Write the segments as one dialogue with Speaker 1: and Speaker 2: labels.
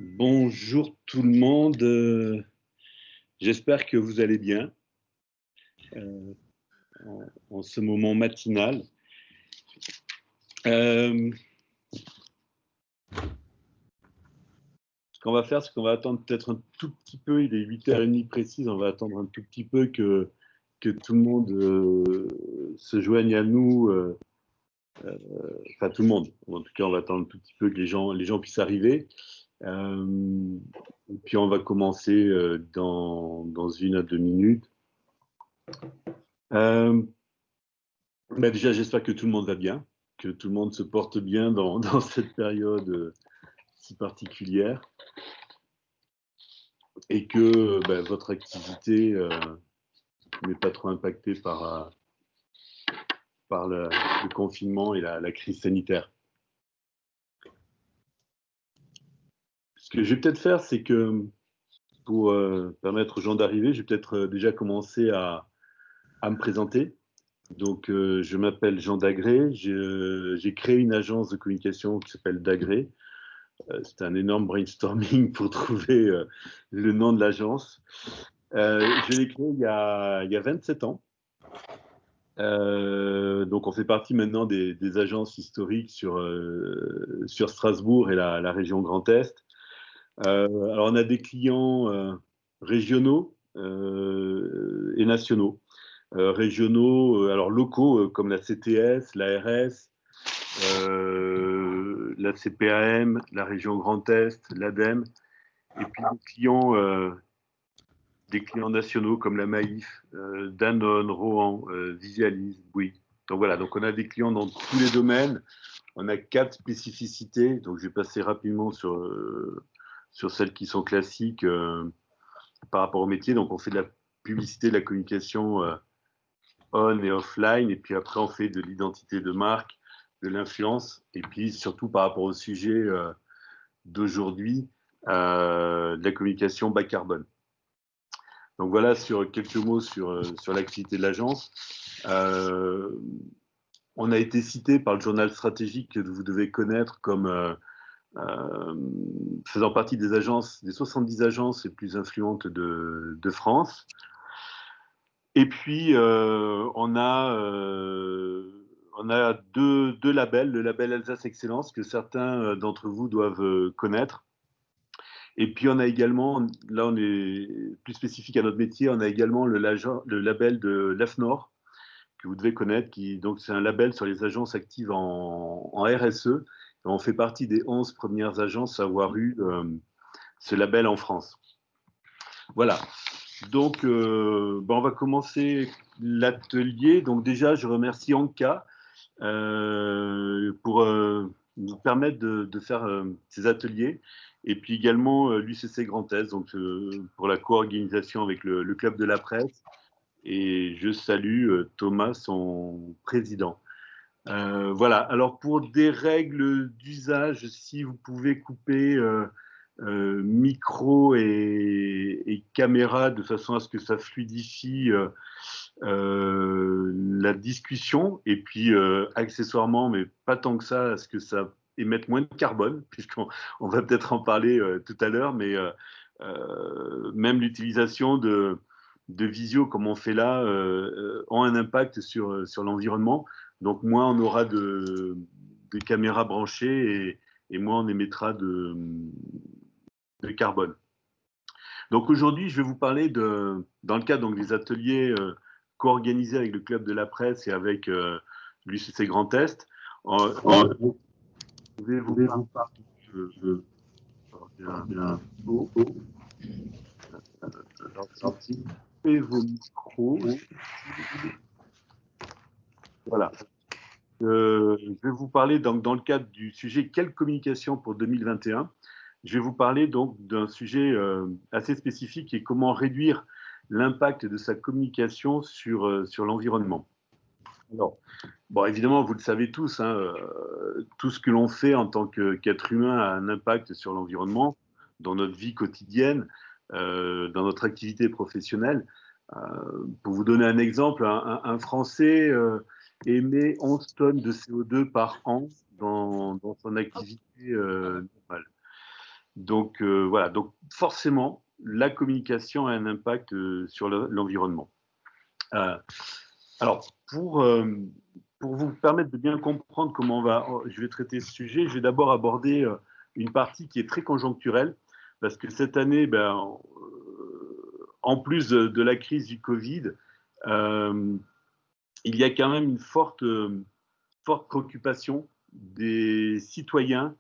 Speaker 1: Bonjour tout le monde, j'espère que vous allez bien euh, en ce moment matinal. Ce qu'on va faire, c'est qu'on va attendre peut-être un tout petit peu, il est 8h30 précise, on va attendre un tout petit peu que tout le monde se joigne à nous, enfin tout le monde. En tout cas, on va attendre un tout petit peu que les gens puissent arriver. Et puis on va commencer dans 1 à 2 minutes. Déjà, j'espère que tout le monde va bien, que tout le monde se porte bien dans cette période si particulière et que votre activité n'est pas trop impactée par le confinement et la crise sanitaire. Ce que je vais peut-être faire, c'est que pour permettre aux gens d'arriver, je vais peut-être déjà commencer à me présenter. Donc, je m'appelle Jean Dagré, j'ai créé une agence de communication qui s'appelle Dagré. C'était un énorme brainstorming pour trouver le nom de l'agence. Je l'ai créé il y a 27 ans. Donc, on fait partie maintenant des agences historiques sur Strasbourg et la région Grand Est. Alors, on a des clients régionaux et nationaux. Régionaux, alors locaux, comme la CTS, l'ARS, la CPAM, la région Grand Est, l'ADEME, et puis des clients nationaux comme la Maïf, Danone, Rohan, Visualis, Bouygues. Donc voilà, donc on a des clients dans tous les domaines. On a 4 spécificités, donc je vais passer rapidement sur celles qui sont classiques par rapport au métier. Donc on fait de la publicité, de la communication on et offline, et puis après on fait de l'identité de marque, de l'influence, et puis surtout par rapport au sujet d'aujourd'hui, de la communication bas carbone. Donc voilà sur quelques mots sur l'activité de l'agence. On a été cité par le journal stratégique que vous devez connaître comme faisant partie des 70 agences les plus influentes de France. Et puis, on a deux labels, le label Alsace Excellence, que certains d'entre vous doivent connaître. Et puis, on a également, là, on est plus spécifique à notre métier, on a également le label de l'AFNOR, que vous devez connaître, donc c'est un label sur les agences actives en RSE. Et on fait partie des 11 premières agences à avoir eu ce label en France. Voilà. Donc, on va commencer l'atelier. Donc déjà, je remercie Anka pour nous permettre de faire ces ateliers. Et puis également l'UCC Grand Est, donc, pour la co-organisation avec le Club de la Presse. Et je salue Thomas, son président. Voilà. Alors, pour des règles d'usage, si vous pouvez couper micro et caméra de façon à ce que ça fluidifie la discussion, et puis accessoirement, mais pas tant que ça, à ce que ça émette moins de carbone, puisqu'on va peut-être en parler tout à l'heure, mais même l'utilisation de visio comme on fait là ont un impact sur l'environnement. Donc moins on aura de caméras branchées et moins on émettra de carbone. Donc aujourd'hui, je vais vous parler dans le cadre donc, des ateliers co-organisés avec le Club de la Presse et avec l'UCC Grand Est. Je vais vous parler coupez vos micros. Voilà. Je vais vous parler donc, dans le cadre du sujet « Quelle communication pour 2021 ?» Je vais vous parler donc d'un sujet assez spécifique qui est comment réduire l'impact de sa communication sur l'environnement. Alors, bon, évidemment, vous le savez tous, hein, tout ce que l'on fait en tant qu'être humain a un impact sur l'environnement, dans notre vie quotidienne, dans notre activité professionnelle. Pour vous donner un exemple, un Français émet 11 tonnes de CO2 par an dans son activité normale. Donc voilà, donc forcément, la communication a un impact sur l'environnement. Alors, pour vous permettre de bien comprendre comment je vais traiter ce sujet, je vais d'abord aborder une partie qui est très conjoncturelle, parce que cette année, en plus de la crise du Covid, il y a quand même une forte préoccupation des citoyens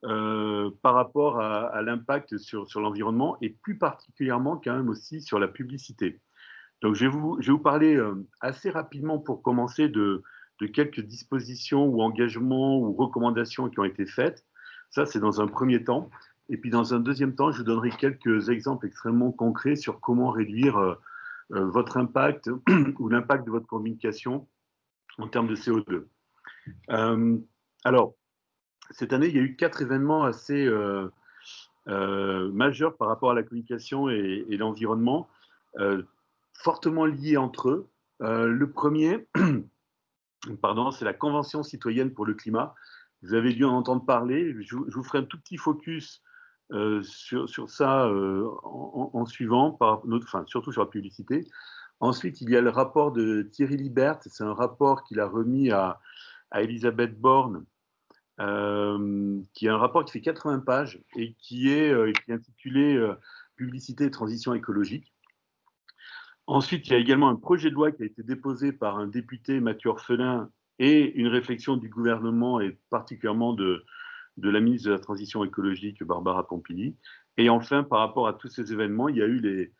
Speaker 1: par rapport à l'impact sur l'environnement et plus particulièrement quand même aussi sur la publicité. Donc je vais vous parler assez rapidement pour commencer de quelques dispositions ou engagements ou recommandations qui ont été faites. Ça, c'est dans un premier temps. Et puis dans un deuxième temps, je vous donnerai quelques exemples extrêmement concrets sur comment réduire votre impact ou l'impact de votre communication en termes de CO2. Alors, cette année, il y a eu 4 événements assez majeurs par rapport à la communication et l'environnement, fortement liés entre eux. Le premier, pardon, c'est la Convention citoyenne pour le climat. Vous avez dû en entendre parler. Je vous ferai un tout petit focus sur ça en suivant, surtout sur la publicité. Ensuite, il y a le rapport de Thierry Libert. C'est un rapport qu'il a remis à Elisabeth Borne, qui est un rapport qui fait 80 pages et qui est intitulé Publicité et transition écologique. Ensuite, il y a également un projet de loi qui a été déposé par un député, Mathieu Orphelin, et une réflexion du gouvernement et particulièrement de la ministre de la Transition écologique, Barbara Pompili. Et enfin, par rapport à tous ces événements, il y a eu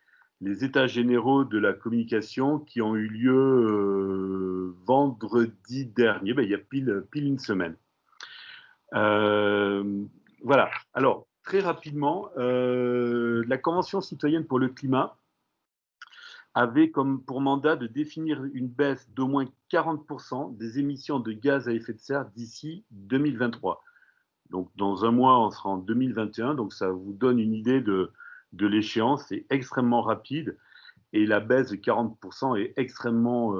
Speaker 1: les états généraux de la communication qui ont eu lieu vendredi dernier, il y a pile une semaine. Voilà. Alors, très rapidement, la Convention citoyenne pour le climat avait comme pour mandat de définir une baisse d'au moins 40% des émissions de gaz à effet de serre d'ici 2023. Donc, dans un mois, on sera en 2021. Donc, ça vous donne une idée de l'échéance. C'est extrêmement rapide. Et la baisse de 40% est extrêmement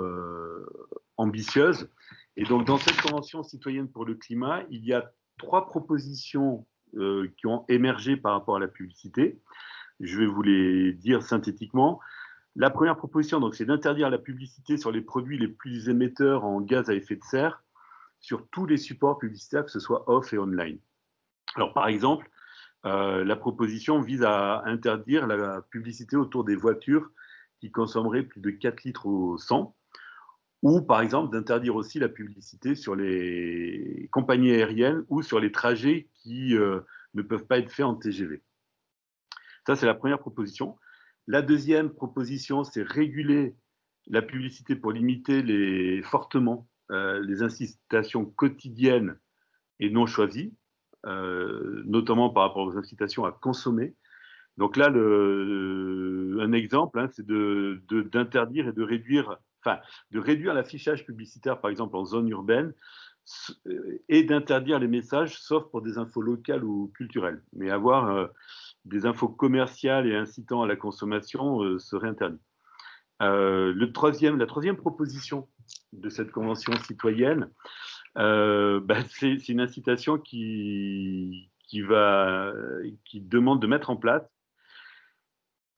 Speaker 1: ambitieuse. Et donc, dans cette Convention citoyenne pour le climat, il y a 3 propositions qui ont émergé par rapport à la publicité. Je vais vous les dire synthétiquement. La première proposition, c'est d'interdire la publicité sur les produits les plus émetteurs en gaz à effet de serre sur tous les supports publicitaires, que ce soit off et online. Alors, par exemple, la proposition vise à interdire la publicité autour des voitures qui consommeraient plus de 4 litres au 100, ou par exemple d'interdire aussi la publicité sur les compagnies aériennes ou sur les trajets qui ne peuvent pas être faits en TGV. Ça, c'est la première proposition. La deuxième proposition, c'est réguler la publicité pour limiter fortement les incitations quotidiennes et non choisies, notamment par rapport aux incitations à consommer. Donc là, un exemple, c'est d'interdire et de réduire l'affichage publicitaire, par exemple en zone urbaine, et d'interdire les messages, sauf pour des infos locales ou culturelles. Mais avoir des infos commerciales et incitant à la consommation serait interdit. La troisième proposition de cette convention citoyenne, c'est une incitation qui demande de mettre en place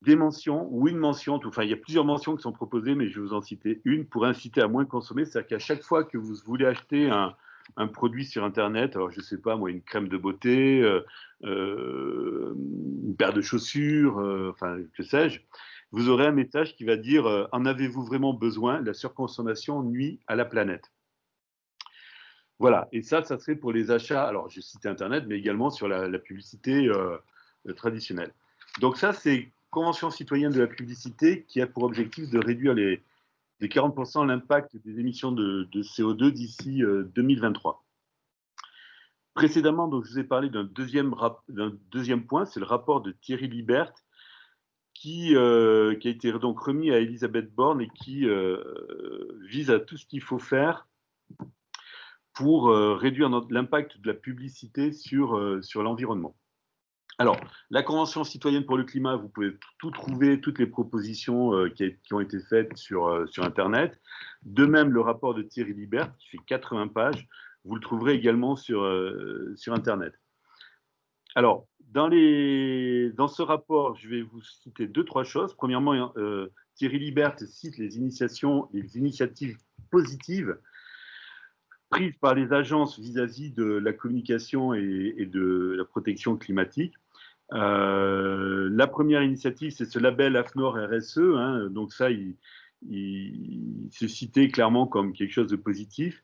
Speaker 1: des mentions ou une mention, enfin il y a plusieurs mentions qui sont proposées, mais je vais vous en citer une pour inciter à moins consommer. C'est-à-dire qu'à chaque fois que vous voulez acheter un produit sur Internet, alors je ne sais pas moi, une crème de beauté, une paire de chaussures, enfin que sais-je, vous aurez un message qui va dire en avez-vous vraiment besoin? La surconsommation nuit à la planète. Voilà, et ça serait pour les achats, alors j'ai cité Internet, mais également sur la publicité traditionnelle. Donc ça, c'est Convention citoyenne de la publicité qui a pour objectif de réduire de 40% l'impact des émissions de CO2 d'ici 2023. Précédemment, donc, je vous ai parlé d'un deuxième point, c'est le rapport de Thierry Libert qui a été donc remis à Elisabeth Borne et qui vise à tout ce qu'il faut faire pour réduire l'impact de la publicité sur l'environnement. Alors, la Convention citoyenne pour le climat, vous pouvez tout trouver, toutes les propositions qui ont été faites sur Internet. De même, le rapport de Thierry Libert, qui fait 80 pages, vous le trouverez également sur Internet. Alors, dans ce rapport, je vais vous citer deux, trois choses. Premièrement, Thierry Libert cite les initiatives positives prises par les agences vis-à-vis de la communication et de la protection climatique. La première initiative, c'est ce label AFNOR RSE. Hein, donc ça, il se citait clairement comme quelque chose de positif.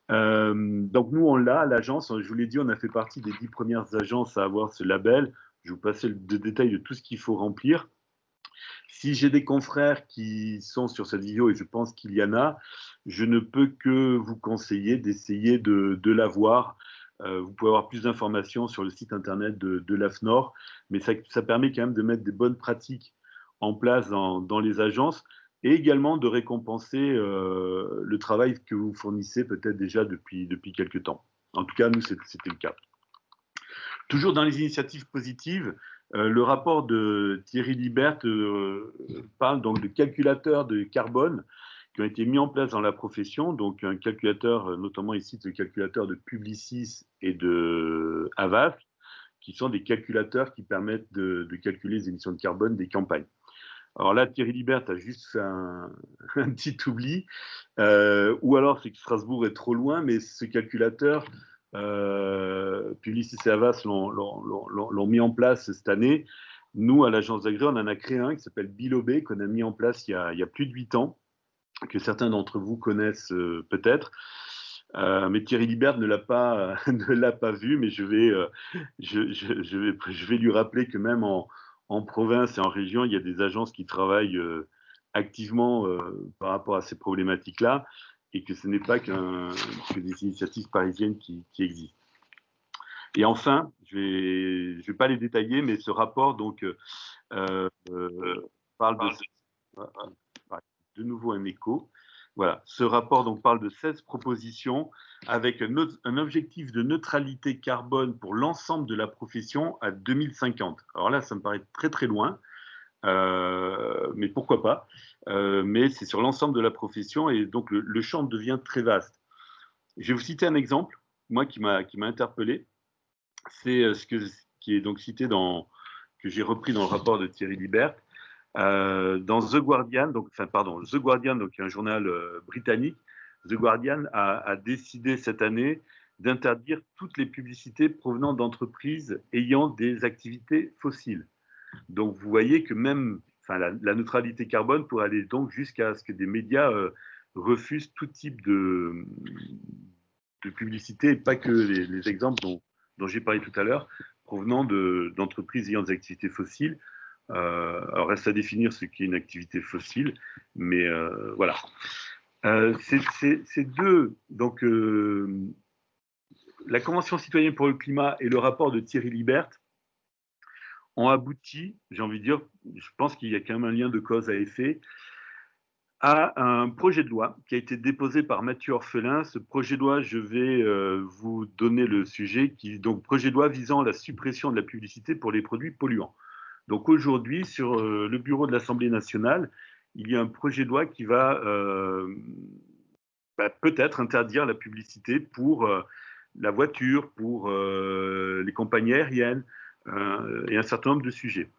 Speaker 1: Donc nous, on l'a à l'agence. Je vous l'ai dit, on a fait partie des 10 premières agences à avoir ce label. Je vais vous passer le détail de tout ce qu'il faut remplir. Si j'ai des confrères qui sont sur cette vidéo, et je pense qu'il y en a, je ne peux que vous conseiller d'essayer de l'avoir. Vous pouvez avoir plus d'informations sur le site internet de l'AFNOR, mais ça permet quand même de mettre des bonnes pratiques en place dans les agences et également de récompenser le travail que vous fournissez peut-être déjà depuis quelques temps. En tout cas, nous, c'était le cas. Toujours dans les initiatives positives, le rapport de Thierry Libert parle donc de calculateurs de carbone qui ont été mis en place dans la profession, donc un calculateur, notamment ici le calculateur de Publicis et de Havas, qui sont des calculateurs qui permettent de calculer les émissions de carbone des campagnes. Alors là, Thierry Libert a juste fait un petit oubli, ou alors c'est que Strasbourg est trop loin, mais ce calculateur, Publicis et Havas l'ont mis en place cette année. Nous, à l'agence d'Agré, on en a créé un qui s'appelle Bilobé, qu'on a mis en place il y a plus de 8 ans, que certains d'entre vous connaissent peut-être. Mais Thierry Libert ne l'a pas vu, mais je vais lui rappeler que même en province et en région, il y a des agences qui travaillent activement par rapport à ces problématiques-là et que ce n'est pas que des initiatives parisiennes qui existent. Et enfin, je vais pas les détailler, mais ce rapport donc parle de nouveau un écho. Voilà, ce rapport donc parle de 16 propositions avec un objectif de neutralité carbone pour l'ensemble de la profession à 2050. Alors là, ça me paraît très très loin, mais pourquoi pas. Mais c'est sur l'ensemble de la profession et donc le champ devient très vaste. Je vais vous citer un exemple, moi qui m'a interpellé. C'est qui est donc cité que j'ai repris dans le rapport de Thierry Libert. Dans The Guardian, The Guardian, donc un journal britannique, The Guardian a décidé cette année d'interdire toutes les publicités provenant d'entreprises ayant des activités fossiles. Donc vous voyez que même la neutralité carbone pourrait aller donc jusqu'à ce que des médias refusent tout type de publicité, et pas que les exemples dont j'ai parlé tout à l'heure, provenant d'entreprises ayant des activités fossiles. Alors reste à définir ce qu'est une activité fossile, mais voilà. Ces deux, donc la Convention citoyenne pour le climat et le rapport de Thierry Libert ont abouti, j'ai envie de dire, je pense qu'il y a quand même un lien de cause à effet, à un projet de loi qui a été déposé par Mathieu Orphelin. Ce projet de loi, je vais vous donner le sujet, donc projet de loi visant la suppression de la publicité pour les produits polluants. Donc aujourd'hui, sur le bureau de l'Assemblée nationale, il y a un projet de loi qui va peut-être interdire la publicité pour la voiture, pour les compagnies aériennes et un certain nombre de sujets.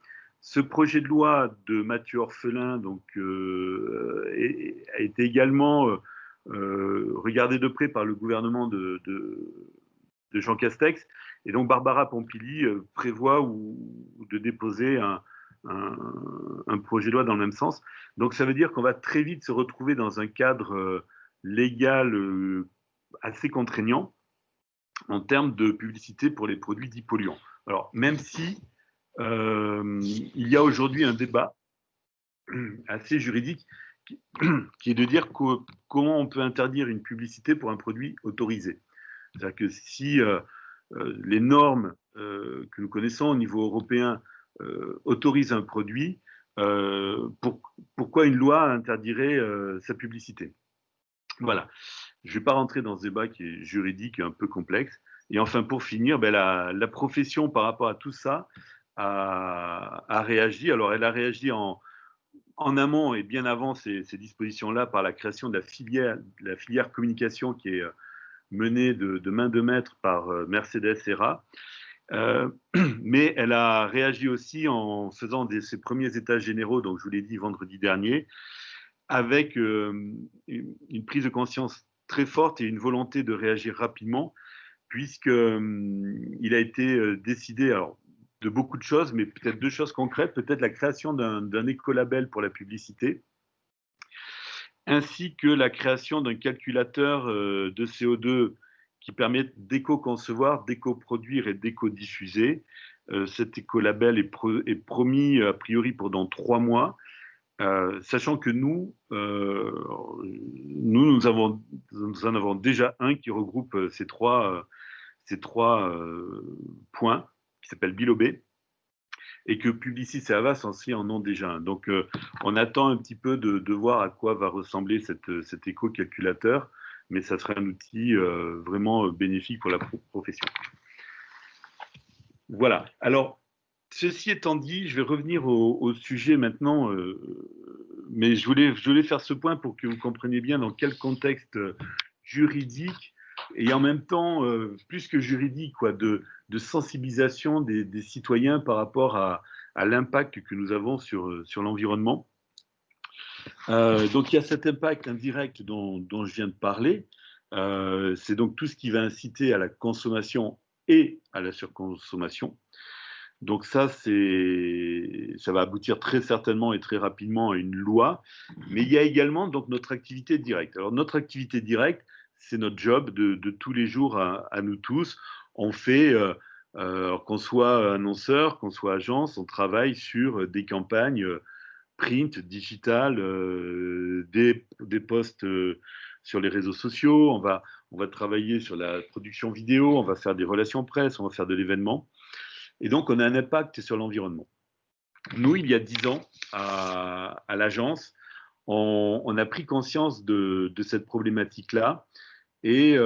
Speaker 1: Ce projet de loi de Mathieu Orphelin donc, a été également regardé de près par le gouvernement de Jean Castex. Et donc Barbara Pompili prévoit de déposer un projet de loi dans le même sens. Donc ça veut dire qu'on va très vite se retrouver dans un cadre légal assez contraignant en termes de publicité pour les produits dits polluants. Alors même si il y a aujourd'hui un débat assez juridique qui est de dire comment on peut interdire une publicité pour un produit autorisé. C'est-à-dire que si les normes que nous connaissons au niveau européen autorisent un produit, pourquoi une loi interdirait sa publicité? Voilà. Je ne vais pas rentrer dans ce débat qui est juridique et un peu complexe. Et enfin, pour finir, la profession par rapport à tout ça a réagi. Alors, elle a réagi en amont et bien avant ces dispositions-là par la création de la filière communication qui est menée de main de maître par Mercedes ERA. Mais elle a réagi aussi en faisant ses premiers états généraux, donc je vous l'ai dit vendredi dernier, avec une prise de conscience très forte et une volonté de réagir rapidement, puisqu'il a été décidé alors, de beaucoup de choses, mais peut-être deux choses concrètes, peut-être la création d'un écolabel pour la publicité, ainsi que la création d'un calculateur de CO2 qui permet d'éco-concevoir, d'éco-produire et d'éco-diffuser. Cet écolabel est promis a priori pour dans 3 mois, sachant que nous en avons déjà un qui regroupe ces trois points, qui s'appelle Bilobé, et que Publicis et Havas aussi en ont déjà un. Donc, on attend un petit peu de voir à quoi va ressembler cet éco-calculateur, mais ça serait un outil vraiment bénéfique pour la profession. Voilà. Alors, ceci étant dit, je vais revenir au sujet maintenant, mais je voulais faire ce point pour que vous compreniez bien dans quel contexte juridique et en même temps, plus que juridique, quoi, de sensibilisation des citoyens par rapport à l'impact que nous avons sur l'environnement. Donc il y a cet impact indirect dont je viens de parler. C'est donc tout ce qui va inciter à la consommation et à la surconsommation. Donc ça va aboutir très certainement et très rapidement à une loi. Mais il y a également donc notre activité directe. Alors notre activité directe, c'est notre job de tous les jours à nous tous. On fait, qu'on soit annonceur, qu'on soit agence, on travaille sur des campagnes print, digital, des posts sur les réseaux sociaux. On va travailler sur la production vidéo, on va faire des relations presse, on va faire de l'événement. Et donc, on a un impact sur l'environnement. Nous, il y a 10 ans, à l'agence, on a pris conscience de cette problématique-là. Et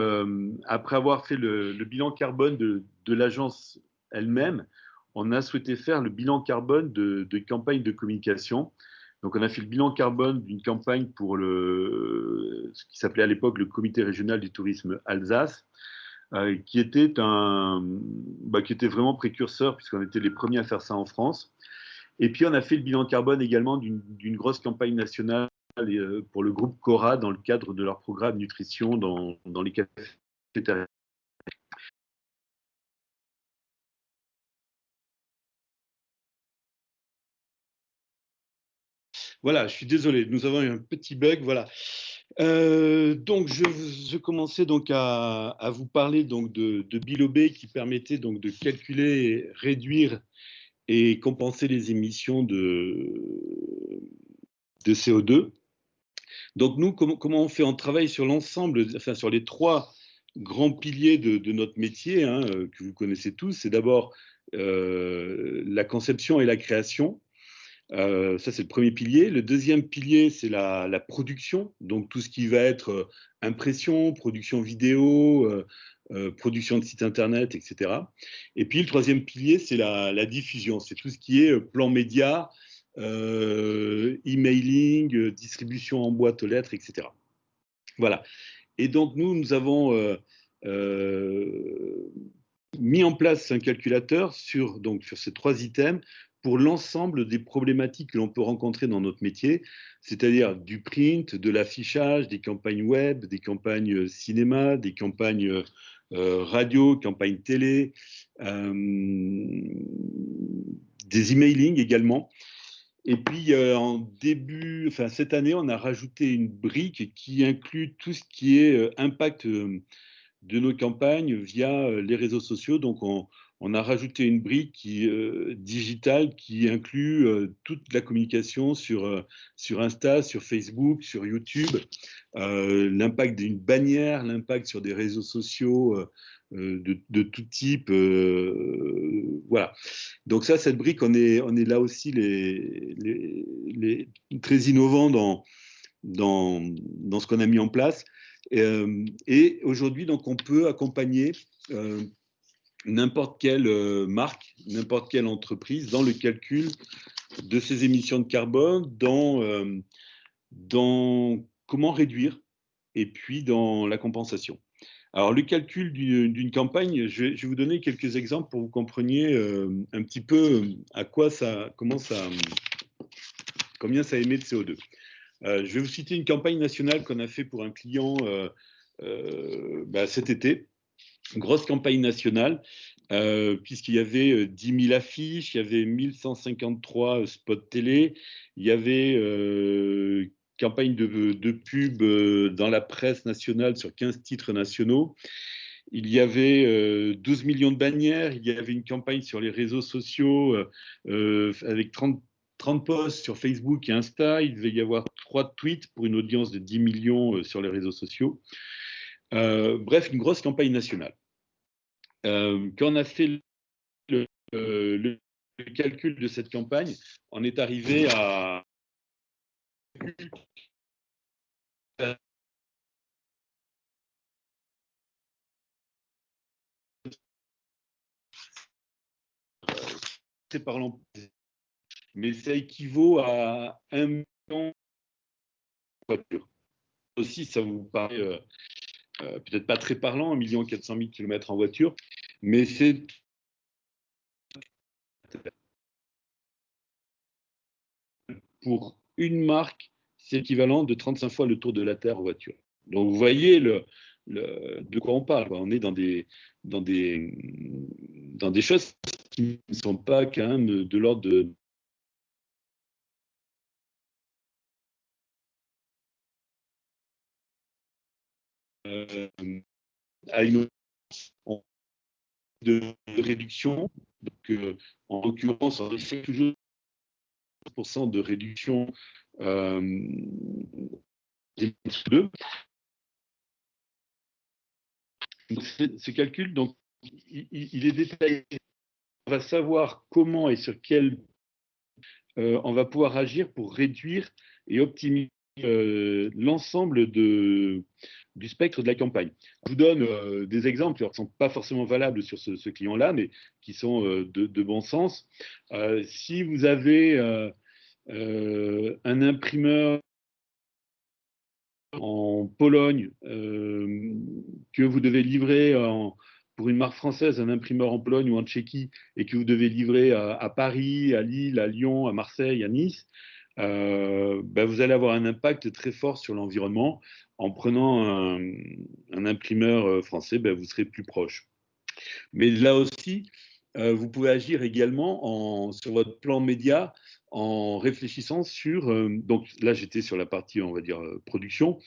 Speaker 1: après avoir fait le bilan carbone de l'agence elle-même, on a souhaité faire le bilan carbone de campagnes de communication. Donc, on a fait le bilan carbone d'une campagne pour ce qui s'appelait à l'époque le Comité régional du tourisme Alsace, qui était vraiment précurseur, puisqu'on était les premiers à faire ça en France. Et puis, on a fait le bilan carbone également d'une grosse campagne nationale pour le groupe Cora dans le cadre de leur programme nutrition dans les cafétérias. Voilà, je suis désolé, nous avons eu un petit bug, voilà. Donc, je commençais donc à vous parler donc de Bilobé qui permettait donc de calculer, réduire et compenser les émissions de CO2. Donc, nous, comment on fait? On travaille sur l'ensemble, enfin sur les 3 grands piliers de notre métier, hein, que vous connaissez tous. C'est d'abord la conception et la création. Ça, c'est le premier pilier. Le deuxième pilier, c'est la production, donc tout ce qui va être impression, production vidéo, production de sites internet, etc. Et puis, le troisième pilier, c'est la diffusion. C'est tout ce qui est plan média, emailing, distribution en boîte aux lettres, etc. Voilà. Et donc, nous avons mis en place un calculateur sur ces 3 items pour l'ensemble des problématiques que l'on peut rencontrer dans notre métier, c'est-à-dire du print, de l'affichage, des campagnes web, des campagnes cinéma, des campagnes radio, campagnes télé, des emailing également. Et puis, cette année, on a rajouté une brique qui inclut tout ce qui est impact de nos campagnes via les réseaux sociaux. Donc, on a rajouté une brique digitale qui inclut toute la communication sur Insta, sur Facebook, sur YouTube, l'impact d'une bannière, l'impact sur des réseaux sociaux de tout type. Voilà. Donc ça, cette brique, on est là aussi très innovants dans ce qu'on a mis en place. Et aujourd'hui, donc, on peut accompagner n'importe quelle marque, n'importe quelle entreprise dans le calcul de ses émissions de carbone, dans comment réduire et puis dans la compensation. Alors, le calcul d'une campagne, je vais vous donner quelques exemples pour que vous compreniez un petit peu combien ça émet de CO2. Je vais vous citer une campagne nationale qu'on a fait pour un client cet été. Une grosse campagne nationale, puisqu'il y avait 10 000 affiches, il y avait 1153 spots télé, il y avait campagne de pub dans la presse nationale sur 15 titres nationaux. Il y avait 12 millions de bannières, il y avait une campagne sur les réseaux sociaux avec 30 posts sur Facebook et Insta, il devait y avoir 3 tweets pour une audience de 10 millions sur les réseaux sociaux. Bref, une grosse campagne nationale. Quand on a fait le calcul de cette campagne, on est arrivé à c'est parlant, mais ça équivaut à 1 million de voitures. Aussi, ça vous paraît peut-être pas très parlant, 1 400 000 km en voiture, mais c'est pour une marque, c'est équivalent de 35 fois le tour de la Terre en voiture. Donc vous voyez de quoi on parle. On est dans des choses qui ne sont pas quand même de l'ordre de à une de réduction. Donc, en l'occurrence, on fait toujours 1% de réduction des CO2. Ce calcul, donc, il est détaillé. On va savoir comment et sur quel on va pouvoir agir pour réduire et optimiser l'ensemble du spectre de la campagne. Je vous donne des exemples qui ne sont pas forcément valables sur ce client-là, mais qui sont de bon sens. Si vous avez un imprimeur en Pologne que vous devez livrer pour une marque française, un imprimeur en Pologne ou en Tchéquie, et que vous devez livrer à Paris, à Lille, à Lyon, à Marseille, à Nice, vous allez avoir un impact très fort sur l'environnement. En prenant un imprimeur français, vous serez plus proche. Mais là aussi, vous pouvez agir également sur votre plan média en réfléchissant sur, donc là j'étais sur la partie, on va dire, production,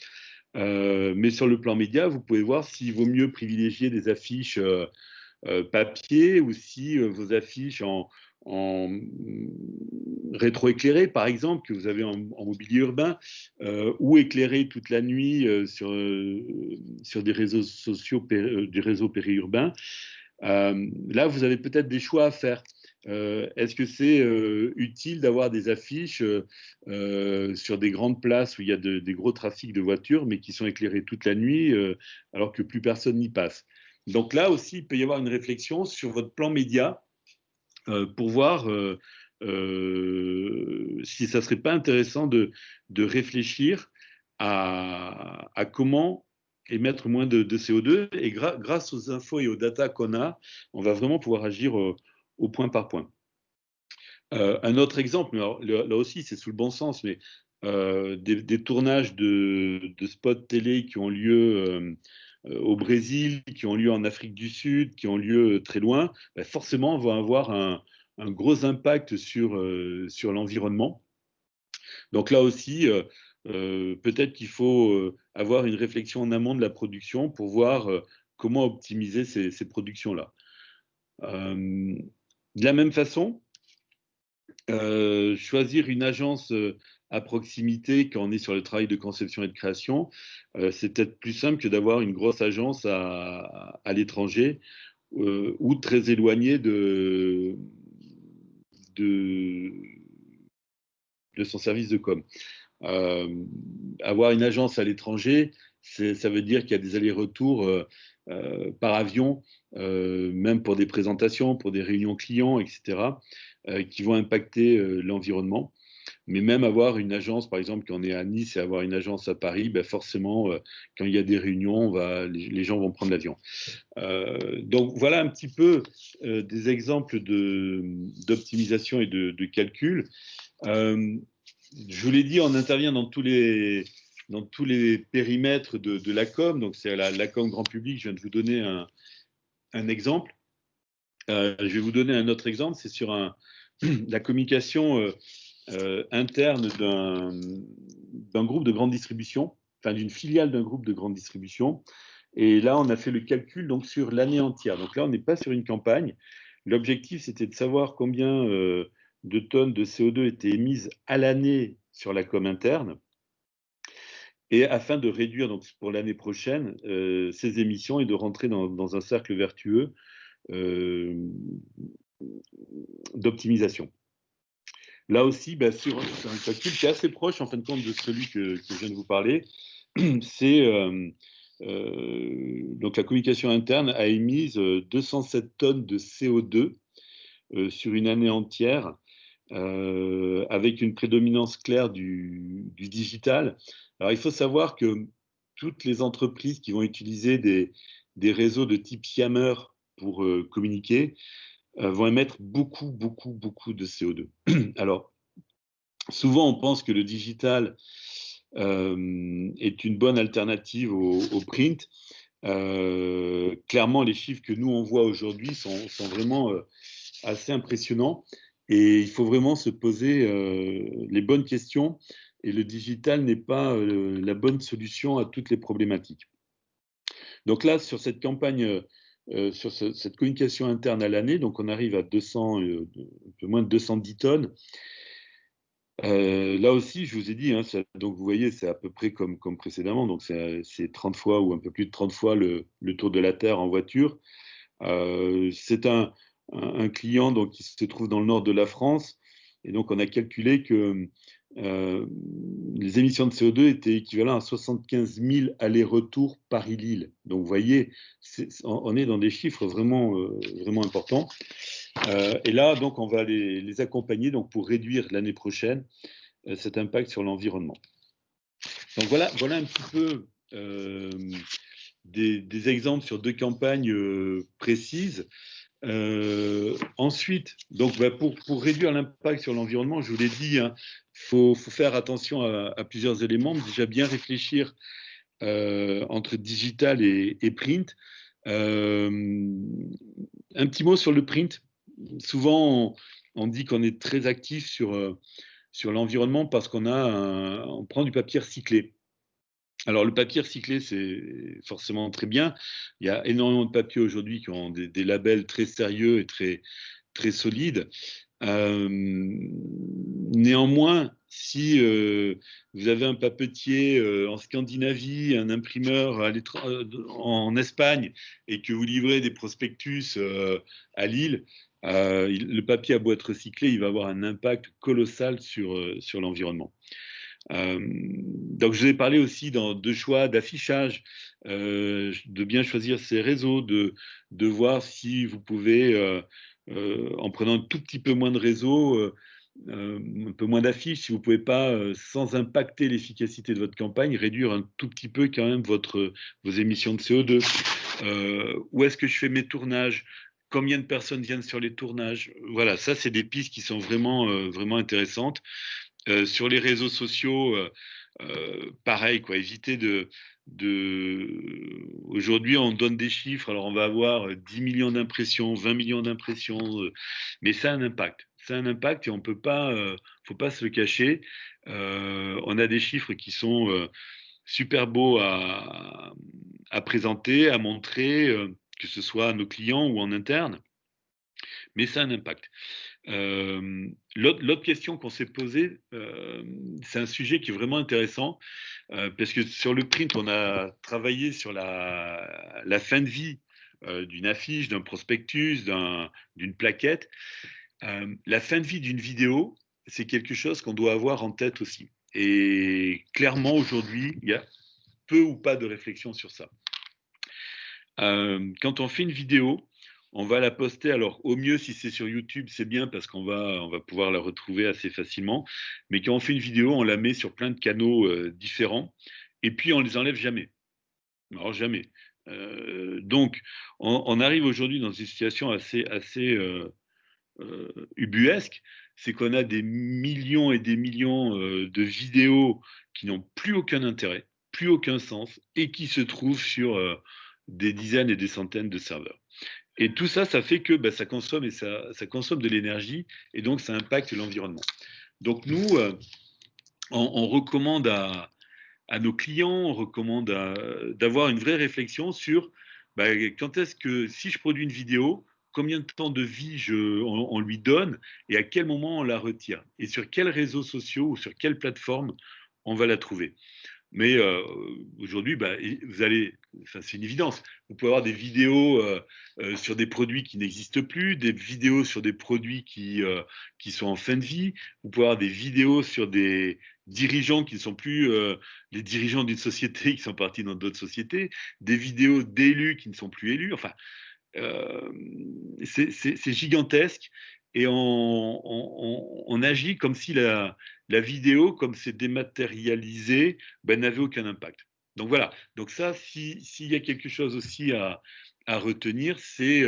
Speaker 1: mais sur le plan média, vous pouvez voir s'il vaut mieux privilégier des affiches papier ou si vos affiches en rétroéclairées, par exemple, que vous avez en mobilier urbain, ou éclairées toute la nuit sur des réseaux sociaux, des réseaux périurbains. Là, vous avez peut-être des choix à faire. Est-ce que c'est utile d'avoir des affiches sur des grandes places où il y a des gros trafics de voitures, mais qui sont éclairées toute la nuit alors que plus personne n'y passe? Donc là aussi, il peut y avoir une réflexion sur votre plan média pour voir si ça ne serait pas intéressant de réfléchir à comment émettre moins de CO2. Et grâce aux infos et aux data qu'on a, on va vraiment pouvoir agir au point par point. Un autre exemple, là aussi c'est sous le bon sens, mais des tournages de spots télé qui ont lieu au Brésil, qui ont lieu en Afrique du Sud, qui ont lieu très loin, forcément vont avoir un gros impact sur l'environnement. Donc là aussi, peut-être qu'il faut avoir une réflexion en amont de la production pour voir comment optimiser ces productions-là. De la même façon, choisir une agence à proximité quand on est sur le travail de conception et de création, c'est peut-être plus simple que d'avoir une grosse agence à l'étranger ou très éloignée de son service de com. Avoir une agence à l'étranger, ça veut dire qu'il y a des allers-retours par avion, même pour des présentations, pour des réunions clients, etc., qui vont impacter l'environnement. Mais même avoir une agence, par exemple, quand on est à Nice et avoir une agence à Paris, ben forcément, quand il y a des réunions, les gens vont prendre l'avion. Donc voilà un petit peu des exemples d'optimisation et de calcul. Je vous l'ai dit, on intervient dans tous les périmètres de la com, donc c'est la com grand public. Je viens de vous donner un exemple. Je vais vous donner un autre exemple, c'est sur la communication interne d'un groupe de grande distribution, enfin d'une filiale d'un groupe de grande distribution. Et là, on a fait le calcul donc sur l'année entière. Donc là, on n'est pas sur une campagne. L'objectif, c'était de savoir combien de tonnes de CO2 étaient émises à l'année sur la com interne, et afin de réduire donc pour l'année prochaine ces émissions et de rentrer dans un cercle vertueux d'optimisation. Là aussi, bah, sur un calcul qui est assez proche en fin de compte de celui que je viens de vous parler, c'est donc la communication interne a émise 207 tonnes de CO2 sur une année entière, avec une prédominance claire du digital. Alors il faut savoir que toutes les entreprises qui vont utiliser des réseaux de type Yammer pour communiquer vont émettre beaucoup, beaucoup, beaucoup de CO2. Alors, souvent, on pense que le digital est une bonne alternative au print. Clairement, les chiffres que nous, on voit aujourd'hui sont vraiment assez impressionnants. Et il faut vraiment se poser les bonnes questions. Et le digital n'est pas la bonne solution à toutes les problématiques. Donc là, sur cette campagne, sur cette communication interne à l'année, donc on arrive à 200, un peu moins de 210 tonnes. Là aussi, je vous ai dit, hein, donc vous voyez, c'est à peu près comme précédemment, donc c'est 30 fois ou un peu plus de 30 fois le tour de la Terre en voiture. C'est un client donc, qui se trouve dans le nord de la France, et donc on a calculé que les émissions de CO2 étaient équivalentes à 75 000 allers-retours Paris-Lille. Donc vous voyez, on est dans des chiffres vraiment, vraiment importants. Et là, donc, on va les accompagner donc, pour réduire l'année prochaine cet impact sur l'environnement. Donc voilà un petit peu des exemples sur deux campagnes précises. Ensuite, donc, pour réduire l'impact sur l'environnement, je vous l'ai dit, hein, faut faire attention à plusieurs éléments. Déjà bien réfléchir entre digital et print. Un petit mot sur le print. Souvent, on dit qu'on est très actif sur l'environnement parce on prend du papier recyclé. Alors, le papier recyclé, c'est forcément très bien. Il y a énormément de papiers aujourd'hui qui ont des labels très sérieux et très, très solides. Néanmoins, si vous avez un papetier en Scandinavie, un imprimeur en Espagne, et que vous livrez des prospectus à Lille, le papier à beau être recyclé, il va avoir un impact colossal sur l'environnement. Donc, je vous ai parlé aussi de choix d'affichage, de bien choisir ses réseaux, de voir si vous pouvez, en prenant un tout petit peu moins de réseaux, un peu moins d'affiches, si vous ne pouvez pas, sans impacter l'efficacité de votre campagne, réduire un tout petit peu quand même vos émissions de CO2. Où est-ce que je fais mes tournages? Combien de personnes viennent sur les tournages? Voilà, ça, c'est des pistes qui sont vraiment, vraiment intéressantes. Sur les réseaux sociaux, pareil, quoi, éviter Aujourd'hui, on donne des chiffres, alors on va avoir 10 millions d'impressions, 20 millions d'impressions, mais ça a un impact. Ça a un impact et on peut pas, faut pas se le cacher. On a des chiffres qui sont super beaux à présenter, à montrer, que ce soit à nos clients ou en interne, mais ça a un impact. L'autre question qu'on s'est posée, c'est un sujet qui est vraiment intéressant, parce que sur le print, on a travaillé sur la fin de vie d'une affiche, d'un prospectus, d'une plaquette. La fin de vie d'une vidéo, c'est quelque chose qu'on doit avoir en tête aussi. Et clairement, aujourd'hui, il y a peu ou pas de réflexion sur ça. Quand on fait une vidéo, On va la poster. Alors, au mieux, si c'est sur YouTube, c'est bien parce on va pouvoir la retrouver assez facilement. Mais quand on fait une vidéo, on la met sur plein de canaux différents. Et puis, on les enlève jamais. Alors, jamais. Donc, on arrive aujourd'hui dans une situation assez ubuesque. C'est qu'on a des millions et des millions de vidéos qui n'ont plus aucun intérêt, plus aucun sens, et qui se trouvent sur des dizaines et des centaines de serveurs. Et tout ça, ça fait que bah, ça consomme et ça consomme de l'énergie et donc ça impacte l'environnement. Donc nous, on recommande à nos clients, on recommande d'avoir une vraie réflexion sur bah, quand est-ce que si je produis une vidéo, combien de temps de vie on lui donne et à quel moment on la retire et sur quels réseaux sociaux ou sur quelle plateforme on va la trouver. Mais aujourd'hui, bah, c'est une évidence. Vous pouvez avoir des vidéos sur des produits qui n'existent plus, des vidéos sur des produits qui sont en fin de vie. Vous pouvez avoir des vidéos sur des dirigeants qui ne sont plus les dirigeants d'une société, qui sont partis dans d'autres sociétés, des vidéos d'élus qui ne sont plus élus. Enfin, euh, c'est gigantesque et on agit comme si la vidéo, comme c'est dématérialisé, ben, n'avait aucun impact. Donc voilà, donc ça, s'il y a quelque chose aussi à retenir, c'est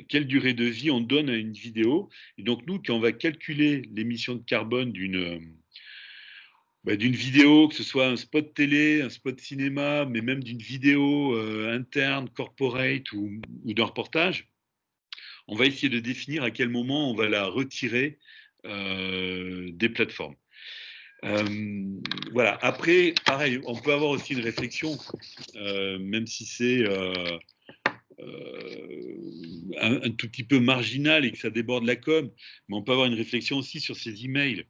Speaker 1: quelle durée de vie on donne à une vidéo. Et donc nous, quand on va calculer l'émission de carbone d'une vidéo, que ce soit un spot télé, un spot cinéma, mais même d'une vidéo interne, corporate ou d'un reportage, on va essayer de définir à quel moment on va la retirer des plateformes. Voilà. Après, pareil, on peut avoir aussi une réflexion, même si c'est un tout petit peu marginal et que ça déborde la com, mais on peut avoir une réflexion aussi sur ces emails.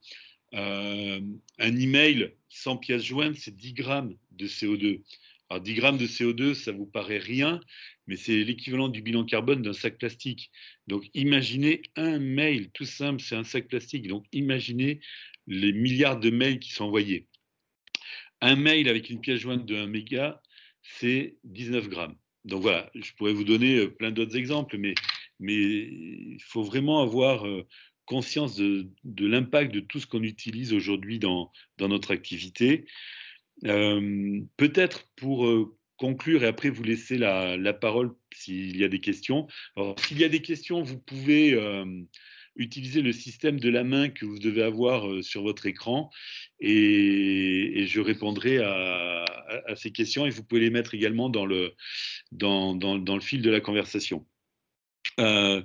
Speaker 1: Un email sans pièce jointe, c'est 10 grammes de CO2. Alors 10 grammes de CO2, ça vous paraît rien, mais c'est l'équivalent du bilan carbone d'un sac plastique. Donc imaginez un mail, tout simple, c'est un sac plastique. Donc imaginez les milliards de mails qui sont envoyés. Un mail avec une pièce jointe de 1 méga, c'est 19 grammes. Donc voilà, je pourrais vous donner plein d'autres exemples, mais il faut vraiment avoir conscience de l'impact de tout ce qu'on utilise aujourd'hui dans notre activité. Peut-être pour conclure et après vous laisser la parole s'il y a des questions. Alors, s'il y a des questions, vous pouvez utiliser le système de la main que vous devez avoir sur votre écran et je répondrai à ces questions et vous pouvez les mettre également dans le fil de la conversation. Euh,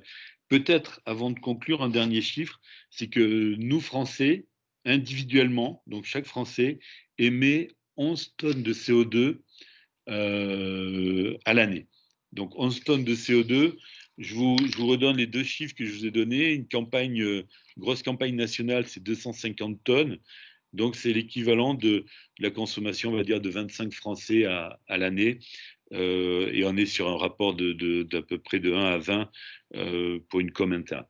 Speaker 1: Peut-être avant de conclure, un dernier chiffre, c'est que nous, Français, individuellement, donc chaque Français émet 11 tonnes de CO2 à l'année. Donc 11 tonnes de CO2, je vous redonne les deux chiffres que je vous ai donnés. Une grosse campagne nationale, c'est 250 tonnes. Donc c'est l'équivalent de la consommation, on va dire, de 25 Français à l'année. Et on est sur un rapport d'à peu près de 1 à 20 pour une com interne.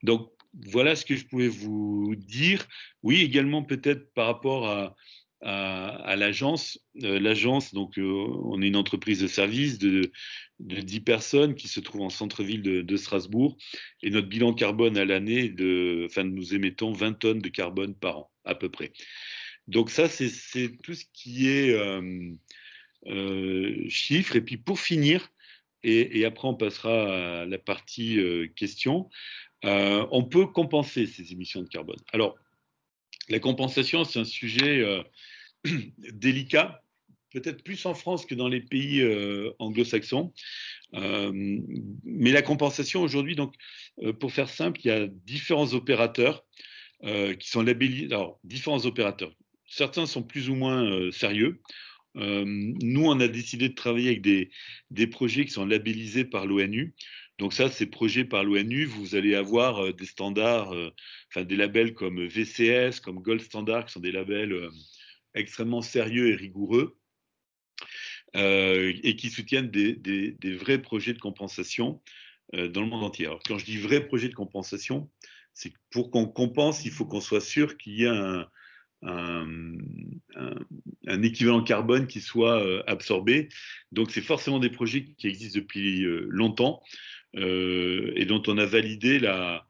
Speaker 1: Donc voilà ce que je pouvais vous dire. Oui, également peut-être par rapport à l'agence. L'agence, donc on est une entreprise de service de 10 personnes qui se trouve en centre-ville de Strasbourg. Et notre bilan carbone à l'année, nous émettons 20 tonnes de carbone par an, à peu près. Donc ça, c'est tout ce qui est chiffres. Et puis pour finir, et après on passera à la partie questions, on peut compenser ces émissions de carbone. Alors, la compensation, c'est un sujet délicat, peut-être plus en France que dans les pays anglo-saxons. Mais la compensation aujourd'hui, donc, pour faire simple, il y a différents opérateurs qui sont labellisés. Alors, différents opérateurs. Certains sont plus ou moins sérieux. Nous, on a décidé de travailler avec des projets qui sont labellisés par l'ONU. Donc ça, ces projets par l'ONU, vous allez avoir des standards, des labels comme VCS, comme Gold Standard, qui sont des labels extrêmement sérieux et rigoureux, et qui soutiennent des vrais projets de compensation dans le monde entier. Alors, quand je dis vrais projets de compensation, c'est que pour qu'on compense, il faut qu'on soit sûr qu'il y a un équivalent carbone qui soit absorbé. Donc, c'est forcément des projets qui existent depuis longtemps. et dont on a validé la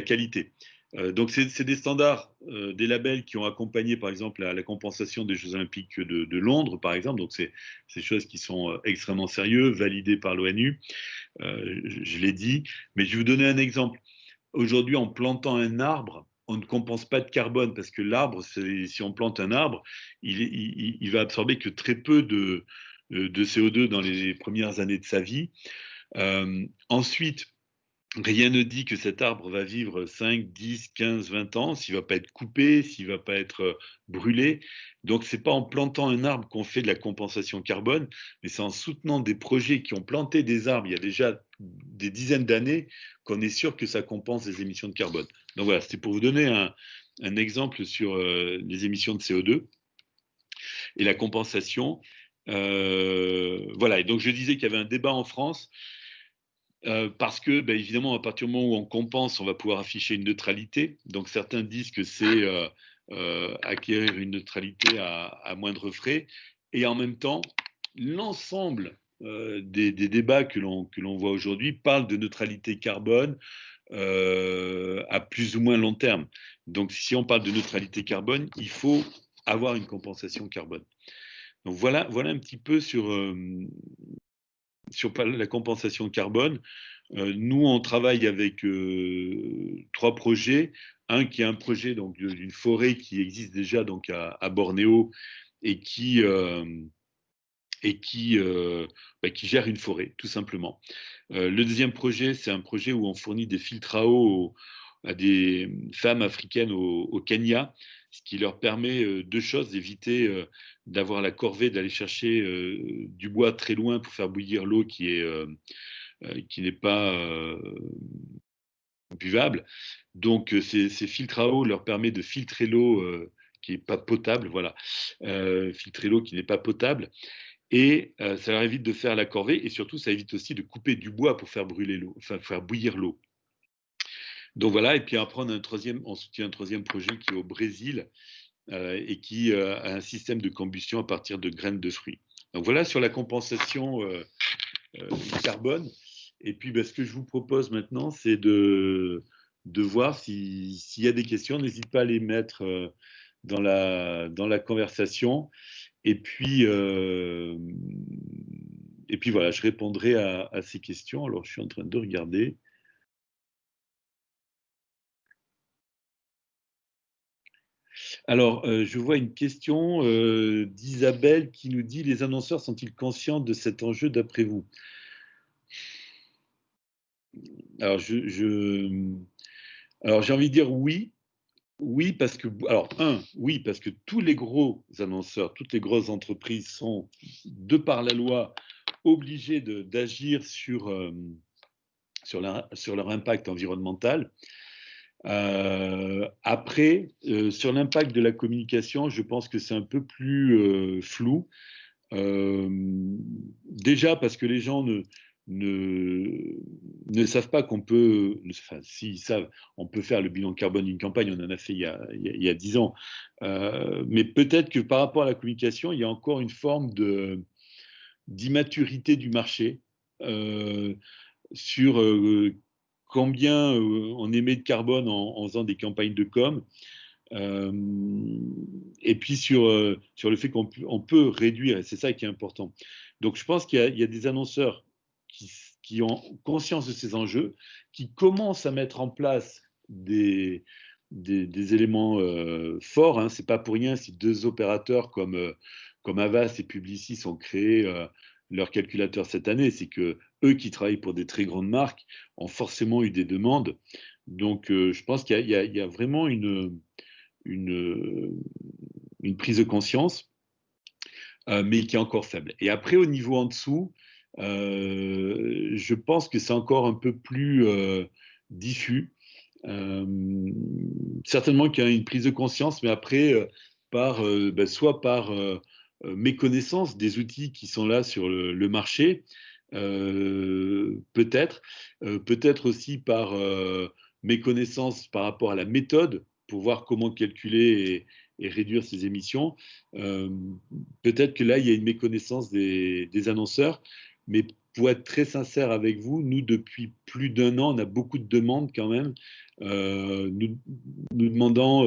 Speaker 1: qualité. Donc c'est des standards, des labels qui ont accompagné par exemple la compensation des Jeux Olympiques de Londres par exemple. Donc c'est des choses qui sont extrêmement sérieuses, validées par l'ONU, je l'ai dit. Mais je vais vous donner un exemple. Aujourd'hui, en plantant un arbre, on ne compense pas de carbone parce que l'arbre, si on plante un arbre, il va absorber que très peu de CO2 dans les premières années de sa vie. Ensuite, rien ne dit que cet arbre va vivre 5, 10, 15, 20 ans, s'il ne va pas être coupé, s'il ne va pas être brûlé. Donc, ce n'est pas en plantant un arbre qu'on fait de la compensation carbone, mais c'est en soutenant des projets qui ont planté des arbres il y a déjà des dizaines d'années qu'on est sûr que ça compense les émissions de carbone. Donc voilà, c'était pour vous donner un exemple sur les émissions de CO2 et la compensation. Voilà, et donc je disais qu'il y avait un débat en France. Parce que, ben, évidemment, à partir du moment où on compense, on va pouvoir afficher une neutralité. Donc, certains disent que c'est acquérir une neutralité à moindre frais. Et en même temps, l'ensemble des débats que l'on voit aujourd'hui parlent de neutralité carbone à plus ou moins long terme. Donc, si on parle de neutralité carbone, il faut avoir une compensation carbone. Donc, voilà un petit peu sur la compensation carbone. Nous, on travaille avec 3 projets. Un qui est un projet d'une forêt qui existe déjà donc à Bornéo et qui gère une forêt, tout simplement. Le deuxième projet, c'est un projet où on fournit des filtres à eau à des femmes africaines au Kenya, ce qui leur permet 2 choses, d'éviter d'avoir la corvée d'aller chercher du bois très loin pour faire bouillir l'eau qui n'est pas buvable. Donc ces filtres à eau leur permettent de filtrer l'eau qui n'est pas potable, voilà, filtrer l'eau qui n'est pas potable. Et ça leur évite de faire la corvée, et surtout ça évite aussi de couper du bois pour faire brûler l'eau, enfin faire bouillir l'eau. Donc voilà, et puis après on soutient un troisième projet qui est au Brésil et qui a un système de combustion à partir de graines de fruits. Donc voilà sur la compensation carbone. Et puis ce que je vous propose maintenant, c'est de voir s'il y a des questions. N'hésitez pas à les mettre dans la conversation. Et puis voilà, je répondrai à ces questions. Alors, je suis en train de regarder. Alors, je vois une question d'Isabelle qui nous dit: les annonceurs sont-ils conscients de cet enjeu d'après vous? Alors, j'ai envie de dire oui. Oui, parce que, alors, oui, parce que tous les gros annonceurs, toutes les grosses entreprises sont, de par la loi, obligés d'agir sur leur impact environnemental. Après, sur l'impact de la communication, je pense que c'est un peu plus flou. Déjà parce que les gens ne savent pas qu'on peut, enfin, s'ils savent, on peut faire le bilan carbone d'une campagne, on en a fait il y a 10 ans. Mais peut-être que par rapport à la communication, il y a encore une forme d'immaturité du marché sur combien on émet de carbone en faisant des campagnes de com. Et puis sur le fait qu'on peut réduire, et c'est ça qui est important. Donc je pense qu'il y a des annonceurs qui ont conscience de ces enjeux, qui commencent à mettre en place des éléments forts. Hein. C'est pas pour rien si 2 opérateurs comme Havas et Publicis ont créé leur calculateur cette année. C'est que eux qui travaillent pour des très grandes marques ont forcément eu des demandes. Donc je pense qu'il y a vraiment une prise de conscience, mais qui est encore faible. Et après, au niveau en dessous, je pense que c'est encore un peu plus diffus. Certainement qu'il y a une prise de conscience, mais après, soit par méconnaissance des outils qui sont là sur le marché, peut-être aussi par méconnaissance par rapport à la méthode pour voir comment calculer et réduire ces émissions. Peut-être que là, il y a une méconnaissance des annonceurs, mais
Speaker 2: pour être très sincère avec vous, nous, depuis plus d'1 an, on a beaucoup de demandes quand même, nous demandant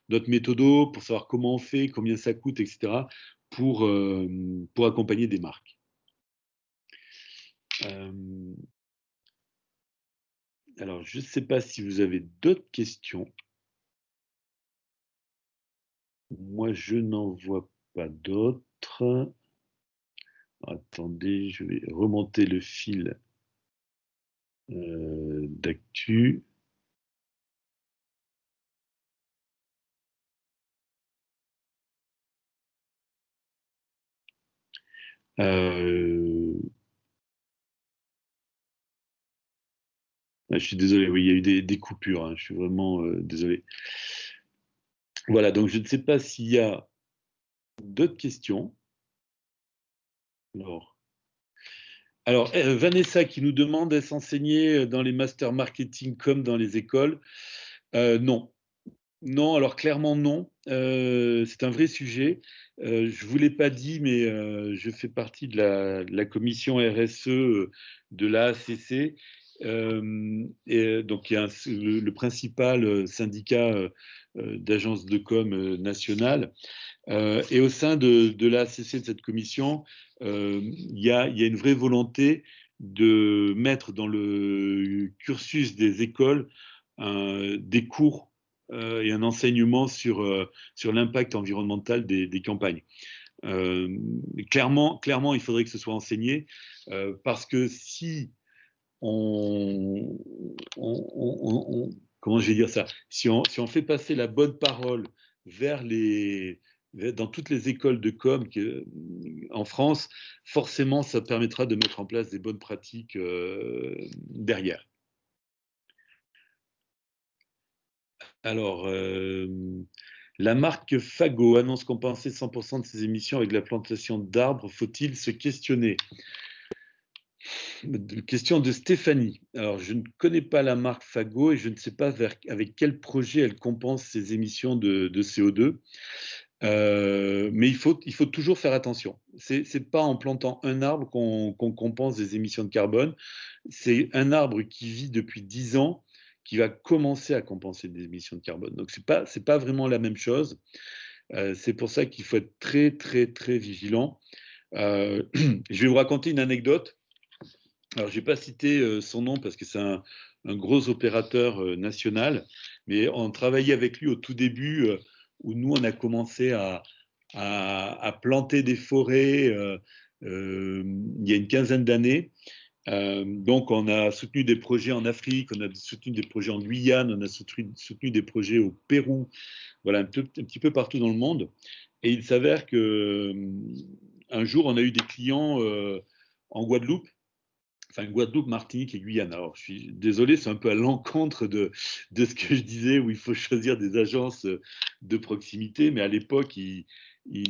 Speaker 2: notre méthodo pour savoir comment on fait, combien ça coûte, etc., pour accompagner des marques. Alors, je ne sais pas si vous avez d'autres questions. Moi, je n'en vois pas d'autres. Attendez, je vais remonter le fil d'actu. Je suis désolé, oui, il y a eu des coupures, hein, je suis vraiment désolé. Voilà, donc je ne sais pas s'il y a d'autres questions. Alors, Vanessa qui nous demande est-ce enseigné dans les masters marketing comme dans les écoles? Non. Non, alors clairement non. C'est un vrai sujet. Je ne vous l'ai pas dit, mais je fais partie de la commission RSE de l'AACC, donc qui est le principal syndicat d'agences de com nationale. Et au sein de l'AACC, de cette commission, il y a une vraie volonté de mettre dans le cursus des écoles des cours et un enseignement sur l'impact environnemental des campagnes. Clairement, il faudrait que ce soit enseigné parce que si comment je vais dire ça, si on fait passer la bonne parole dans toutes les écoles de com en France, forcément, ça permettra de mettre en place des bonnes pratiques derrière. Alors, la marque Fago annonce compenser 100% de ses émissions avec la plantation d'arbres. Faut-il se questionner? Question de Stéphanie. Alors, je ne connais pas la marque Fago et je ne sais pas avec quel projet elle compense ses émissions de CO2. Mais il faut toujours faire attention. C'est pas en plantant un arbre qu'on compense des émissions de carbone. C'est un arbre qui vit depuis 10 ans qui va commencer à compenser des émissions de carbone. Donc, c'est pas vraiment la même chose. C'est pour ça qu'il faut être très, très, très vigilant. Je vais vous raconter une anecdote. Alors, je n'ai pas cité son nom parce que c'est un gros opérateur national, mais on travaillait avec lui au tout début où nous, on a commencé à planter des forêts il y a une quinzaine d'années. Donc, on a soutenu des projets en Afrique, on a soutenu des projets en Guyane, on a soutenu des projets au Pérou, voilà, un petit peu partout dans le monde. Et il s'avère qu'un jour, on a eu des clients en Guadeloupe, enfin Guadeloupe, Martinique et Guyane. Alors, je suis désolé, c'est un peu à l'encontre de ce que je disais, où il faut choisir des agences de proximité, mais à l'époque, ils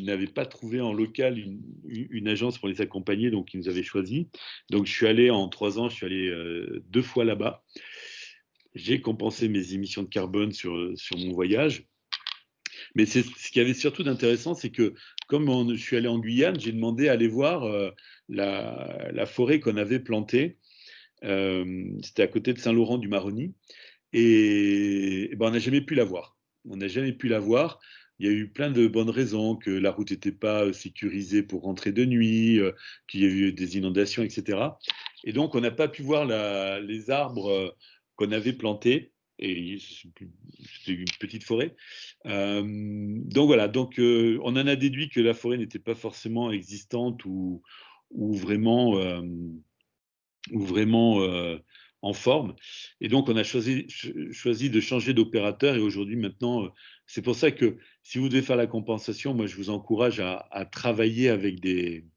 Speaker 2: n'avaient pas trouvé en local une agence pour les accompagner, donc ils nous avaient choisi. Donc, je suis allé en 3 ans, je suis allé 2 fois là-bas. J'ai compensé mes émissions de carbone sur mon voyage. Mais ce qu'il y avait surtout d'intéressant, c'est que comme je suis allé en Guyane, j'ai demandé à aller voir la forêt qu'on avait plantée. C'était à côté de Saint-Laurent-du-Maroni. Et ben, on n'a jamais pu la voir. On n'a jamais pu la voir. Il y a eu plein de bonnes raisons, que la route n'était pas sécurisée pour rentrer de nuit, qu'il y a eu des inondations, etc. Et donc, on n'a pas pu voir les arbres qu'on avait plantés. Et c'était une petite forêt. Donc voilà, on en a déduit que la forêt n'était pas forcément existante ou vraiment en forme. Et donc, on a choisi de changer d'opérateur. Et aujourd'hui, maintenant, c'est pour ça que si vous devez faire la compensation, moi, je vous encourage à travailler avec des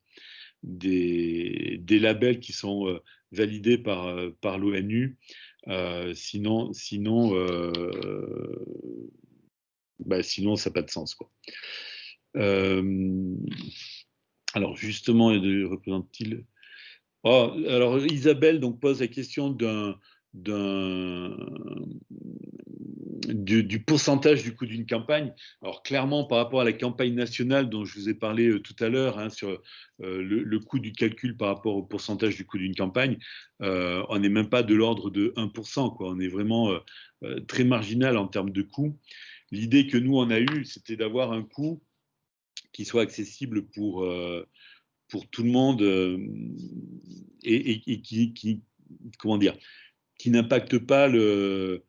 Speaker 2: labels qui sont validés par l'ONU. Sinon, ça n'a pas de sens, quoi. Alors, justement, représente-t-il... Oh, alors Isabelle donc pose la question du pourcentage du coût d'une campagne. Alors clairement, par rapport à la campagne nationale dont je vous ai parlé tout à l'heure, hein, sur le coût du calcul par rapport au pourcentage du coût d'une campagne, on n'est même pas de l'ordre de 1%, quoi. On est vraiment très marginal en termes de coût. L'idée que nous, on a eue, c'était d'avoir un coût qui soit accessible pour tout le monde et qui, comment dire, qui n'impacte pas le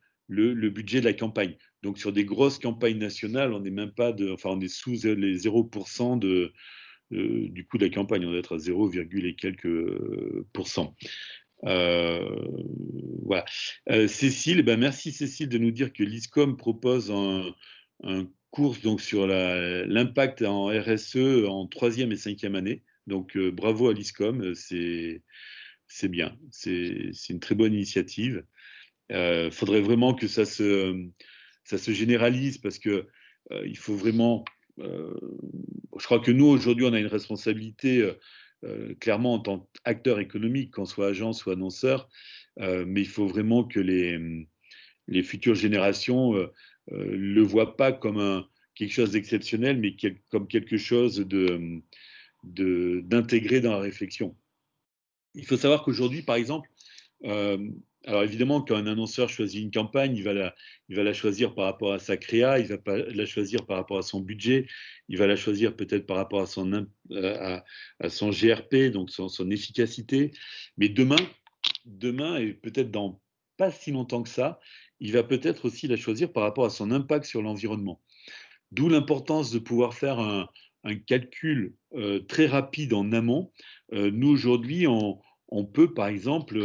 Speaker 2: budget de la campagne. Donc sur des grosses campagnes nationales, on n'est même pas on est sous les 0% du coût de la campagne, on doit être à 0, et quelques pourcents. Voilà. Cécile, merci Cécile de nous dire que l'ISCOM propose un cours donc, sur l'impact en RSE en 3e et 5e année. Donc bravo à l'ISCOM, c'est bien, c'est une très bonne initiative. Faudrait vraiment que ça se généralise parce que il faut vraiment. Je crois que nous aujourd'hui, on a une responsabilité clairement en tant qu'acteur économique, qu'on soit agence ou annonceur, mais il faut vraiment que les futures générations le voient pas comme quelque chose d'exceptionnel, mais comme quelque chose d'intégré dans la réflexion. Il faut savoir qu'aujourd'hui, par exemple, alors évidemment, quand un annonceur choisit une campagne, il va la choisir par rapport à sa créa, il va pas la choisir par rapport à son budget, il va la choisir peut-être par rapport à son GRP, donc son efficacité. Mais demain, et peut-être dans pas si longtemps que ça, il va peut-être aussi la choisir par rapport à son impact sur l'environnement. D'où l'importance de pouvoir faire un calcul très rapide en amont. Nous, aujourd'hui, on peut, par exemple,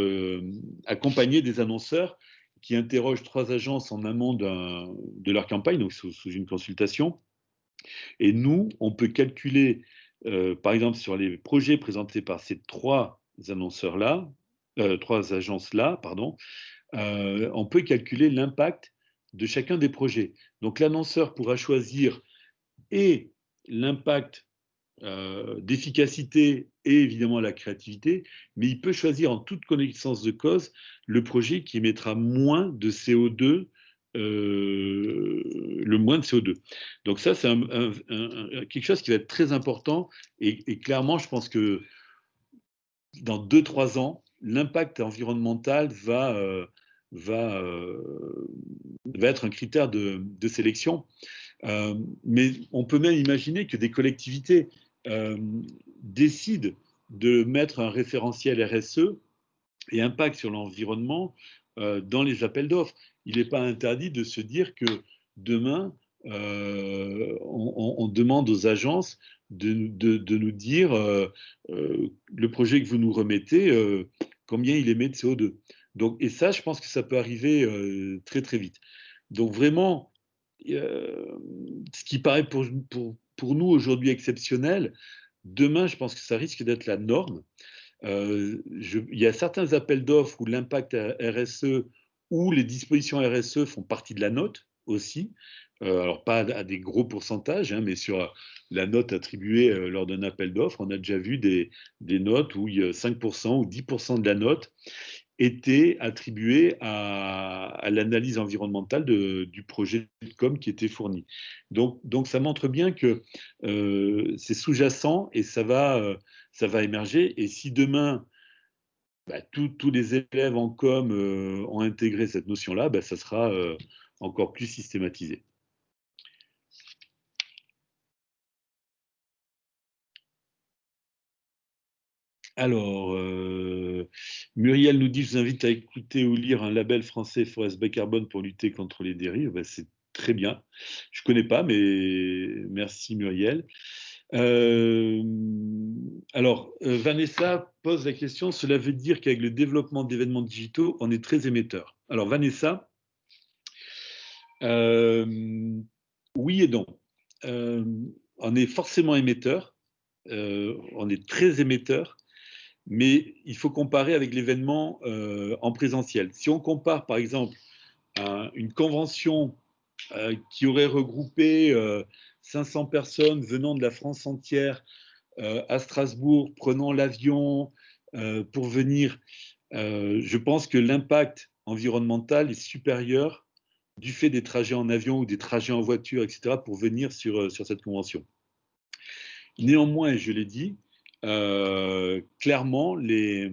Speaker 2: accompagner des annonceurs qui interrogent 3 agences en amont de leur campagne, donc sous une consultation. Et nous, on peut calculer, par exemple, sur les projets présentés par ces 3 annonceurs-là, 3 agences-là, pardon, on peut calculer l'impact de chacun des projets. Donc l'annonceur pourra choisir et l'impact d'efficacité et évidemment la créativité, mais il peut choisir en toute connaissance de cause le projet qui émettra moins de CO2, le moins de CO2. Donc ça, c'est quelque chose qui va être très important et clairement, je pense que dans 2-3 ans, l'impact environnemental va être un critère de sélection. Mais on peut même imaginer que des collectivités décident de mettre un référentiel RSE et impact sur l'environnement dans les appels d'offres. Il n'est pas interdit de se dire que demain, on demande aux agences de nous dire le projet que vous nous remettez, combien il émet de CO2. Donc, et ça, je pense que ça peut arriver très très vite. Donc vraiment, ce qui paraît pour nous aujourd'hui exceptionnel, demain, je pense que ça risque d'être la norme. Il y a certains appels d'offres où l'impact RSE ou les dispositions RSE font partie de la note aussi. Alors pas à des gros pourcentages, hein, mais sur la note attribuée lors d'un appel d'offres, on a déjà vu des notes où il y a 5% ou 10% de la note était attribué à l'analyse environnementale du projet de com qui était fourni. Donc ça montre bien que c'est sous-jacent et ça va émerger. Et si demain, tous les élèves en com ont intégré cette notion-là, ça sera encore plus systématisé. Alors, Muriel nous dit, je vous invite à écouter ou lire un label français Forest Bay Carbone pour lutter contre les dérives. C'est très bien. Je ne connais pas, mais merci Muriel. Alors, Vanessa pose la question, cela veut dire qu'avec le développement d'événements digitaux, on est très émetteur. Alors, Vanessa, oui et non. On est forcément émetteur, on est très émetteur, mais il faut comparer avec l'événement en présentiel. Si on compare, par exemple, à une convention qui aurait regroupé 500 personnes venant de la France entière à Strasbourg, prenant l'avion pour venir Je pense que l'impact environnemental est supérieur du fait des trajets en avion ou des trajets en voiture, etc., pour venir sur cette convention. Néanmoins, je l'ai dit, clairement, les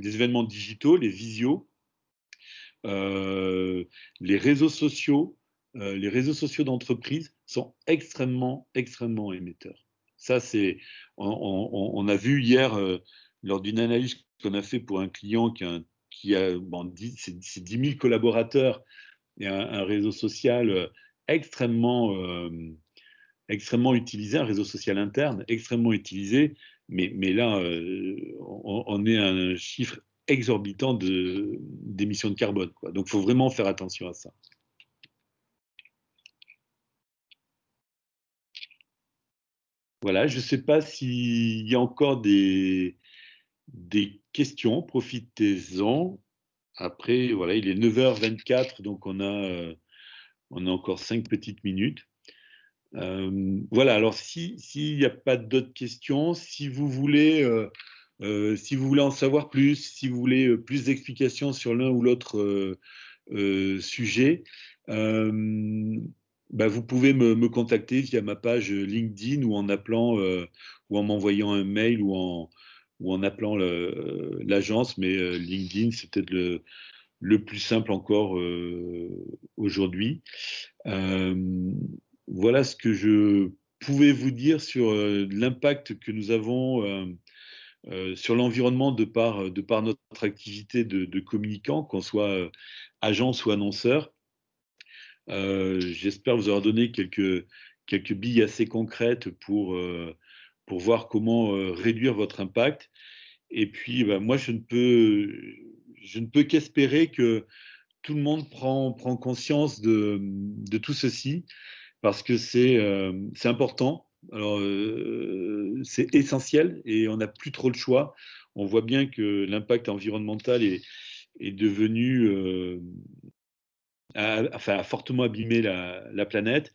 Speaker 2: événements digitaux, les visios, les réseaux sociaux d'entreprise sont extrêmement, extrêmement émetteurs. Ça, on a vu hier, lors d'une analyse qu'on a fait pour un client qui a c'est 10 000 collaborateurs et un réseau social extrêmement, extrêmement utilisé, un réseau social interne extrêmement utilisé, mais là, on est à un chiffre exorbitant d'émissions de carbone, quoi. Donc, il faut vraiment faire attention à ça. Voilà, je ne sais pas s'il y a encore des questions, profitez-en. Après, voilà, il est 9h24, donc on a encore 5 petites minutes. Voilà, alors s'il n'y a pas d'autres questions, si vous voulez en savoir plus, si vous voulez plus d'explications sur l'un ou l'autre sujet, vous pouvez me contacter via ma page LinkedIn ou en appelant ou en m'envoyant un mail ou en appelant l'agence, mais LinkedIn, c'est peut-être le plus simple encore aujourd'hui. Voilà ce que je pouvais vous dire sur l'impact que nous avons sur l'environnement de par notre activité de communicant, qu'on soit agence ou annonceur. J'espère vous avoir donné quelques billes assez concrètes pour voir comment réduire votre impact. Et puis, moi, je ne peux qu'espérer que tout le monde prend conscience de tout ceci, parce que c'est important. Alors, c'est essentiel et on n'a plus trop le choix. On voit bien que l'impact environnemental est devenu, a fortement abîmé la planète.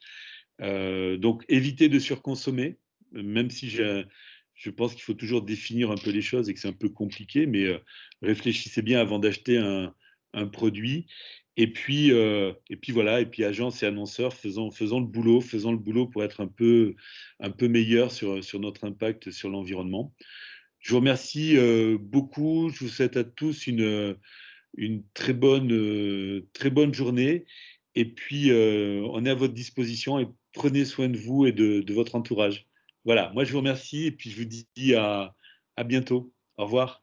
Speaker 2: Donc, évitez de surconsommer, même si je pense qu'il faut toujours définir un peu les choses et que c'est un peu compliqué, mais réfléchissez bien avant d'acheter un produit. Et puis voilà, et puis agence et annonceurs, faisons le boulot pour être un peu meilleur sur notre impact sur l'environnement. Je vous remercie beaucoup. Je vous souhaite à tous une très bonne journée. Et puis, on est à votre disposition et prenez soin de vous et de votre entourage. Voilà, moi je vous remercie et puis je vous dis à bientôt. Au revoir.